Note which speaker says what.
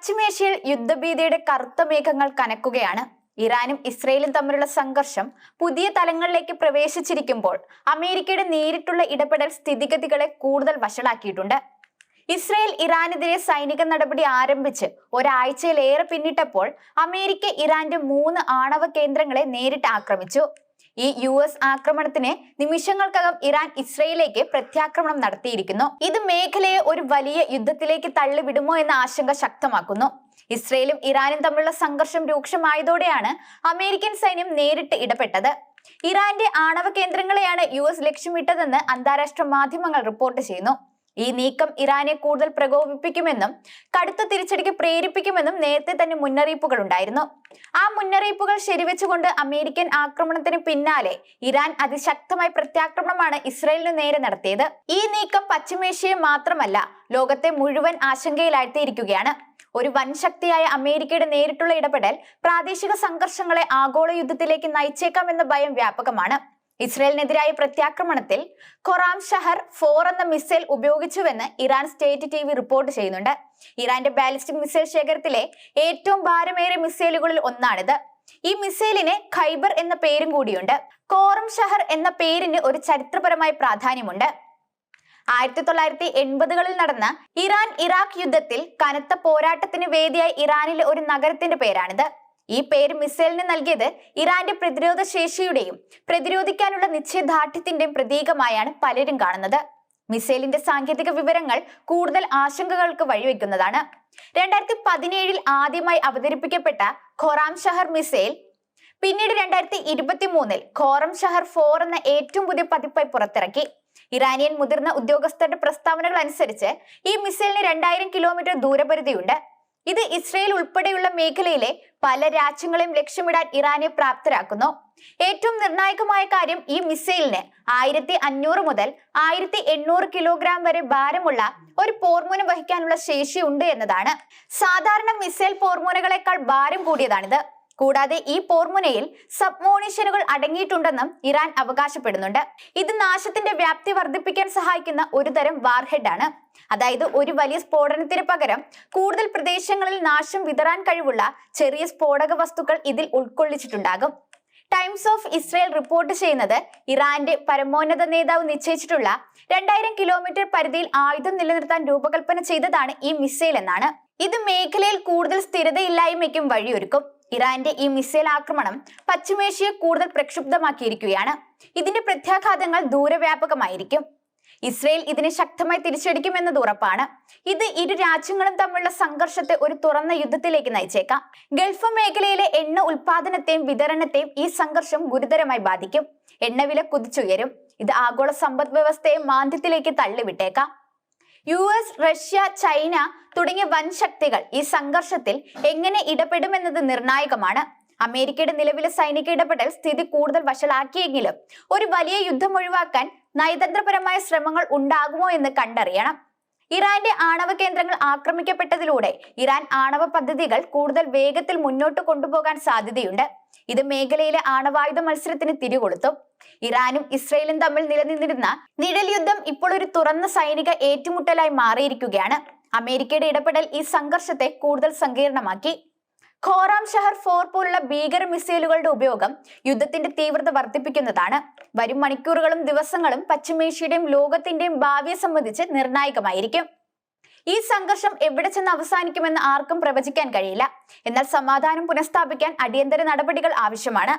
Speaker 1: പശ്ചിമേഷ്യയിൽ യുദ്ധഭീതിയുടെ കറുത്ത മേഘങ്ങൾ കനക്കുകയാണ്. ഇറാനും ഇസ്രയേലും തമ്മിലുള്ള സംഘർഷം പുതിയ തലങ്ങളിലേക്ക് പ്രവേശിച്ചിരിക്കുമ്പോൾ അമേരിക്കയുടെ നേരിട്ടുള്ള ഇടപെടൽ സ്ഥിതിഗതികളെ കൂടുതൽ വഷളാക്കിയിട്ടുണ്ട്. ഇസ്രയേൽ ഇറാനെതിരെ സൈനിക നടപടി ആരംഭിച്ച് ഒരാഴ്ചയിലേറെ പിന്നിട്ടപ്പോൾ അമേരിക്ക ഇറാന്റെ 3 ആണവ കേന്ദ്രങ്ങളെ നേരിട്ട് ആക്രമിച്ചു. ഈ US ആക്രമണത്തിന് നിമിഷങ്ങൾക്കകം ഇറാൻ ഇസ്രയേലിലേക്ക് പ്രത്യാക്രമണം നടത്തിയിരിക്കുന്നു. ഇത് മേഖലയെ ഒരു വലിയ യുദ്ധത്തിലേക്ക് തള്ളിവിടുമോ എന്ന ആശങ്ക ശക്തമാക്കുന്നു. ഇസ്രയേലും ഇറാനും തമ്മിലുള്ള സംഘർഷം രൂക്ഷമായതോടെയാണ് അമേരിക്കൻ സൈന്യം നേരിട്ട് ഇടപെട്ടത്. ഇറാന്റെ ആണവ കേന്ദ്രങ്ങളെയാണ് US ലക്ഷ്യമിട്ടതെന്ന് അന്താരാഷ്ട്ര മാധ്യമങ്ങൾ റിപ്പോർട്ട് ചെയ്യുന്നു. ഈ നീക്കം ഇറാനെ കൂടുതൽ പ്രകോപിപ്പിക്കുമെന്നും കടുത്ത തിരിച്ചടിക്ക് പ്രേരിപ്പിക്കുമെന്നും നേരത്തെ തന്നെ മുന്നറിയിപ്പുകൾ ഉണ്ടായിരുന്നു. ആ മുന്നറിയിപ്പുകൾ ശരിവെച്ചുകൊണ്ട് അമേരിക്കൻ ആക്രമണത്തിന് പിന്നാലെ ഇറാൻ അതിശക്തമായ പ്രത്യാക്രമണമാണ് ഇസ്രയേലിനു നേരെ നടത്തിയത്. ഈ നീക്കം പശ്ചിമേഷ്യയെ മാത്രമല്ല ലോകത്തെ മുഴുവൻ ആശങ്കയിലാഴ്ത്തിയിരിക്കുകയാണ്. ഒരു വൻ ശക്തിയായ അമേരിക്കയുടെ നേരിട്ടുള്ള ഇടപെടൽ പ്രാദേശിക സംഘർഷങ്ങളെ ആഗോള യുദ്ധത്തിലേക്ക് നയിച്ചേക്കാമെന്ന ഭയം വ്യാപകമാണ്. ഇസ്രയേലിനെതിരായ പ്രത്യാക്രമണത്തിൽ ഖൊറാം ഷഹർ 4 എന്ന മിസൈൽ ഉപയോഗിച്ചുവെന്ന് ഇറാൻ സ്റ്റേറ്റ് TV റിപ്പോർട്ട് ചെയ്യുന്നുണ്ട്. ഇറാന്റെ ബാലിസ്റ്റിക് മിസൈൽ ശേഖരത്തിലെ ഏറ്റവും ഭാരമേറിയ മിസൈലുകളിൽ ഒന്നാണിത്. ഈ മിസൈലിന് ഖൈബർ എന്ന പേരും കൂടിയുണ്ട്. ഖൊറാം ഷഹർ എന്ന പേരിന് ഒരു ചരിത്രപരമായ പ്രാധാന്യമുണ്ട്. 1980കളിൽ നടന്ന ഇറാൻ-ഇറാഖ് യുദ്ധത്തിൽ കനത്ത പോരാട്ടത്തിന് വേദിയായ ഇറാനിലെ ഒരു നഗരത്തിന്റെ പേരാണിത്. ഈ പേര് മിസൈലിന് നൽകിയത് ഇറാന്റെ പ്രതിരോധ ശേഷിയുടെയും പ്രതിരോധിക്കാനുള്ള നിശ്ചയദാർഢ്യത്തിന്റെയും പ്രതീകമായാണ് പലരും കാണുന്നത്. മിസൈലിന്റെ സാങ്കേതിക വിവരങ്ങൾ കൂടുതൽ ആശങ്കകൾക്ക് വഴിവെക്കുന്നതാണ്. 2017 ആദ്യമായി അവതരിപ്പിക്കപ്പെട്ട ഖൊറാം ഷഹർ മിസൈൽ പിന്നീട് 2023 ഖൊറാം ഷഹർ 4 എന്ന ഏറ്റവും പുതിയ പതിപ്പായി പുറത്തിറക്കി. ഇറാനിയൻ മുതിർന്ന ഉദ്യോഗസ്ഥരുടെ പ്രസ്താവനകൾ അനുസരിച്ച് ഈ മിസൈലിന് 2000 കിലോമീറ്റർ ദൂരപരിധിയുണ്ട്. ഇത് ഇസ്രയേൽ ഉൾപ്പെടെയുള്ള മേഖലയിലെ പല രാജ്യങ്ങളെയും ലക്ഷ്യമിടാൻ ഇറാനെ പ്രാപ്തരാക്കുന്നു. ഏറ്റവും നിർണായകമായ കാര്യം ഈ മിസൈലിന് 1500 മുതൽ 1800 കിലോഗ്രാം വരെ ഭാരമുള്ള ഒരു പോർമുന വഹിക്കാനുള്ള ശേഷിയുണ്ട് എന്നതാണ്. സാധാരണ മിസൈൽ പോർമുനകളെക്കാൾ ഭാരം കൂടിയതാണിത്. കൂടാതെ ഈ പോർമുനയിൽ സബ്മോണിഷനുകൾ അടങ്ങിയിട്ടുണ്ടെന്നും ഇറാൻ അവകാശപ്പെടുന്നുണ്ട്. ഇത് നാശത്തിന്റെ വ്യാപ്തി വർദ്ധിപ്പിക്കാൻ സഹായിക്കുന്ന ഒരു തരം വാർഹെഡ് ആണ്. അതായത് ഒരു വലിയ സ്ഫോടനത്തിന് പകരം കൂടുതൽ പ്രദേശങ്ങളിൽ നാശം വിതറാൻ കഴിവുള്ള ചെറിയ സ്ഫോടക വസ്തുക്കൾ ഇതിൽ ഉൾക്കൊള്ളിച്ചിട്ടുണ്ടാകും. ടൈംസ് ഓഫ് ഇസ്രയേൽ റിപ്പോർട്ട് ചെയ്യുന്നത് ഇറാന്റെ പരമോന്നത നേതാവ് നിശ്ചയിച്ചിട്ടുള്ള 2000 കിലോമീറ്റർ പരിധിയിൽ ആയുധം നിലനിർത്താൻ രൂപകൽപ്പന ചെയ്തതാണ് ഈ മിസൈൽ എന്നാണ്. ഇത് മേഖലയിൽ കൂടുതൽ സ്ഥിരതയില്ലായ്മയ്ക്കും വഴിയൊരുക്കും. ഇറാന്റെ ഈ മിസൈൽ ആക്രമണം പശ്ചിമേഷ്യയെ കൂടുതൽ പ്രക്ഷുബ്ധമാക്കിയിരിക്കുകയാണ്. ഇതിന്റെ പ്രത്യാഘാതങ്ങൾ ദൂരവ്യാപകമായിരിക്കും. ഇസ്രയേൽ ഇതിനെ ശക്തമായി തിരിച്ചടിക്കുമെന്നത് ഉറപ്പാണ്. ഇത് ഇരു രാജ്യങ്ങളും തമ്മിലുള്ള സംഘർഷത്തെ ഒരു തുറന്ന യുദ്ധത്തിലേക്ക് നയിച്ചേക്കാം. ഗൾഫ് മേഖലയിലെ എണ്ണ ഉൽപാദനത്തെയും വിതരണത്തെയും ഈ സംഘർഷം ഗുരുതരമായി ബാധിക്കും. എണ്ണവില കുതിച്ചുയരും. ഇത് ആഗോള സമ്പദ് വ്യവസ്ഥയെ മാന്ദ്യത്തിലേക്ക് തള്ളിവിട്ടേക്കാം. US, റഷ്യ, ചൈന തുടങ്ങിയ വൻ ശക്തികൾ ഈ സംഘർഷത്തിൽ എങ്ങനെ ഇടപെടുമെന്നത് നിർണായകമാണ്. അമേരിക്കയുടെ നിലവിലെ സൈനിക ഇടപെടൽ സ്ഥിതി കൂടുതൽ വഷളാക്കിയെങ്കിലും ഒരു വലിയ യുദ്ധം ഒഴിവാക്കാൻ നയതന്ത്രപരമായ ശ്രമങ്ങൾ ഉണ്ടാകുമോ എന്ന് കണ്ടറിയണം. ഇറാന്റെ ആണവ കേന്ദ്രങ്ങൾ ആക്രമിക്കപ്പെട്ടതിലൂടെ ഇറാൻ ആണവ പദ്ധതികൾ കൂടുതൽ വേഗത്തിൽ മുന്നോട്ട് കൊണ്ടുപോകാൻ സാധ്യതയുണ്ട്. ഇത് മേഖലയിലെ ആണവായുധ മത്സരത്തിന് തിരികൊളുത്തും. ഇറാനും ഇസ്രയേലും തമ്മിൽ നിലനിന്നിരുന്ന നിഴൽ യുദ്ധം ഇപ്പോൾ ഒരു തുറന്ന സൈനിക ഏറ്റുമുട്ടലായി മാറിയിരിക്കുകയാണ്. അമേരിക്കയുടെ ഇടപെടൽ ഈ സംഘർഷത്തെ കൂടുതൽ സങ്കീർണമാക്കി. ഖൊറാം ഷഹർ 4 പോലുള്ള ഭീകര മിസൈലുകളുടെ ഉപയോഗം യുദ്ധത്തിന്റെ തീവ്രത വർദ്ധിപ്പിക്കുന്നതാണ്. വരും മണിക്കൂറുകളും ദിവസങ്ങളും പശ്ചിമേഷ്യയുടെയും ലോകത്തിന്റെയും ഭാവിയെ സംബന്ധിച്ച് നിർണായകമായിരിക്കും. ഈ സംഘർഷം എവിടെ ചെന്ന് അവസാനിക്കുമെന്ന് ആർക്കും പ്രവചിക്കാൻ കഴിയില്ല. എന്നാൽ സമാധാനം പുനഃസ്ഥാപിക്കാൻ അടിയന്തര നടപടികൾ ആവശ്യമാണ്.